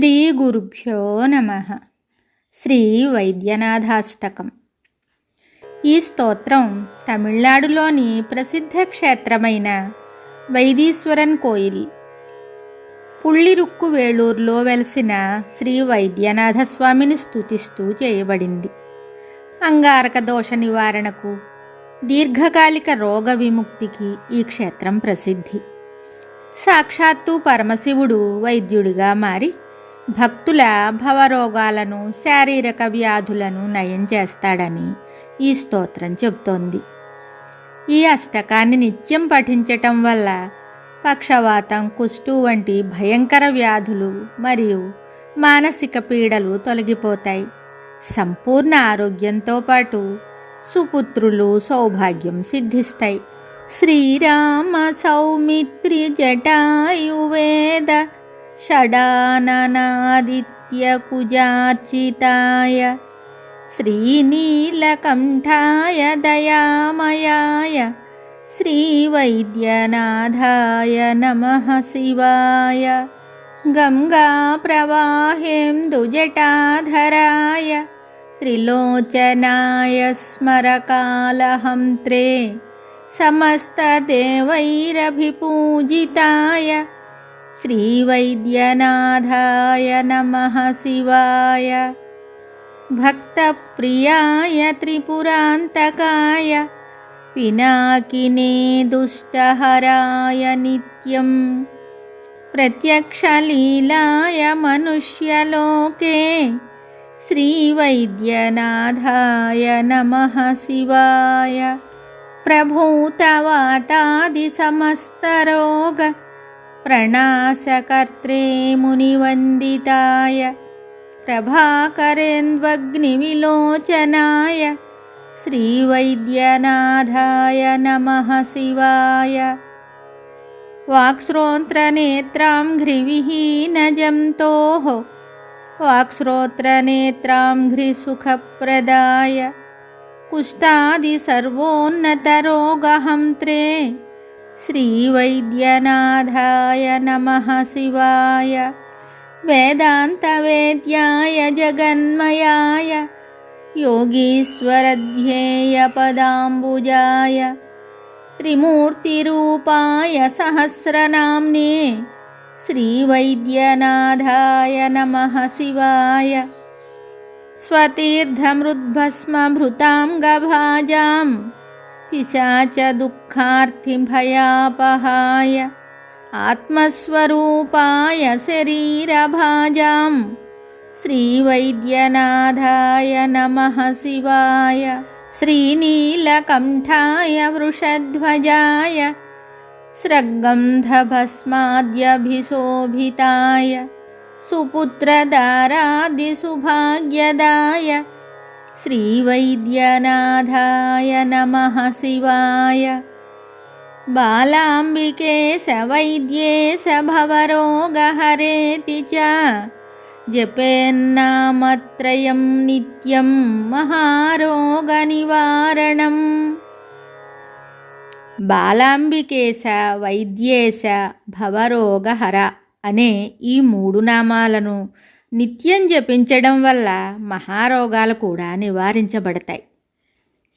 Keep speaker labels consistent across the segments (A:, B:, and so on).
A: శ్రీ గురుభ్యో నమః. శ్రీ వైద్యనాథాష్టకం. ఈ స్తోత్రం తమిళనాడులోని ప్రసిద్ధ క్షేత్రమైన వైదీశ్వరన్ కోయిల్ పుళ్ళిరుక్కు వేళూరులో వెలసిన శ్రీ వైద్యనాథ స్వామిని స్తుతిస్తూ చేయబడింది. అంగారక దోష నివారణకు, దీర్ఘకాలిక రోగ విముక్తికి ఈ క్షేత్రం ప్రసిద్ధి. సాక్షాత్తు పరమశివుడు వైద్యుడిగా మారి భక్తుల భవరోగాలను, శారీరక వ్యాధులను నయం చేస్తాడని ఈ స్తోత్రం చెబుతోంది. ఈ అష్టకాన్ని నిత్యం పఠించటం వల్ల పక్షవాతం, కుష్టు వంటి భయంకర వ్యాధులు మరియు మానసిక పీడలు తొలగిపోతాయి. సంపూర్ణ ఆరోగ్యంతో పాటు సుపుత్రులు, సౌభాగ్యం సిద్ధిస్తాయి. శ్రీరామ సౌమిత్రి జటాయువేద షడాననాదిత్య కుజార్చితాయ శ్రీనీలకంఠాయ దయామయాయ శ్రీవైద్యనాథాయ నమః శివాయ. గంగా ప్రవాహేందుజటాధరాయ త్రిలోచనాయ స్మరకాలహంత్రే సమస్తదేవైరభిపూజితాయ శ్రీవైద్యనాథాయ నమః శివాయ. భక్తప్రియాయ త్రిపురాంతకాయ పినాకినే దుష్టహరాయ నిత్యం ప్రత్యక్షలీలాయ మనుష్యలోకే శ్రీవైద్యనాథాయ నమః శివాయ. ప్రభూతవాతాదిసమస్తరోగ ప్రణాశకర్త్రే మునివందితాయ ప్రభాకరేంద్వగ్నివిలోచనాయ శ్రీవైద్యనాథాయ నమః శివాయ. వాక్శ్రోత్రనేత్రాంఘ్రివిహీనజంతోః వాక్శ్రోత్రనేత్రాంఘ్రిసుఖప్రదాయ కుష్ఠాదిసర్వోన్నతరోగహంత్రే శ్రీవైద్యనాథాయ నమః శివాయ. వేదాంతవేద్యాయ జగన్మయాయ యోగీశ్వరధ్యేయపదాంబుజాయ త్రిమూర్తిరూపాయ సహస్రనామ్నే శ్రీవైద్యనాథాయ నమః శివాయ. స్వతీర్థమృద్భస్మభృతాంగభాజాం పిశాచదుఃఖార్తిభయాపహాయ ఆత్మస్వరూపాయ శరీరభాజాం శ్రీవైద్యనాథాయ నమః శివాయ. శ్రీనీలకంఠాయ వృషధ్వజాయ స్రగ్గంధభస్మాద్యభిశోభితాయ సుపుత్రదారాదిసుభాగ్యదాయ శ్రీవైద్యనాథాయ నమః శివాయ. బాలాంబికేశ వైద్యేశ భవరోగహరేతి చ జపేన్నామత్రయం నిత్యం మహారోగనివారణం. బాలాంబికేశ, వైద్యేశ, భవరోగహర అనే ఈ 3 నామాలను నిత్యం జపించడం వల్ల మహారోగాలు కూడా నివారించబడతాయి.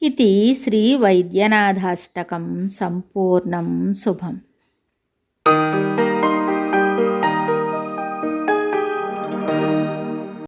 A: ఇది శ్రీ వైద్యనాథాష్టకం సంపూర్ణం శుభం.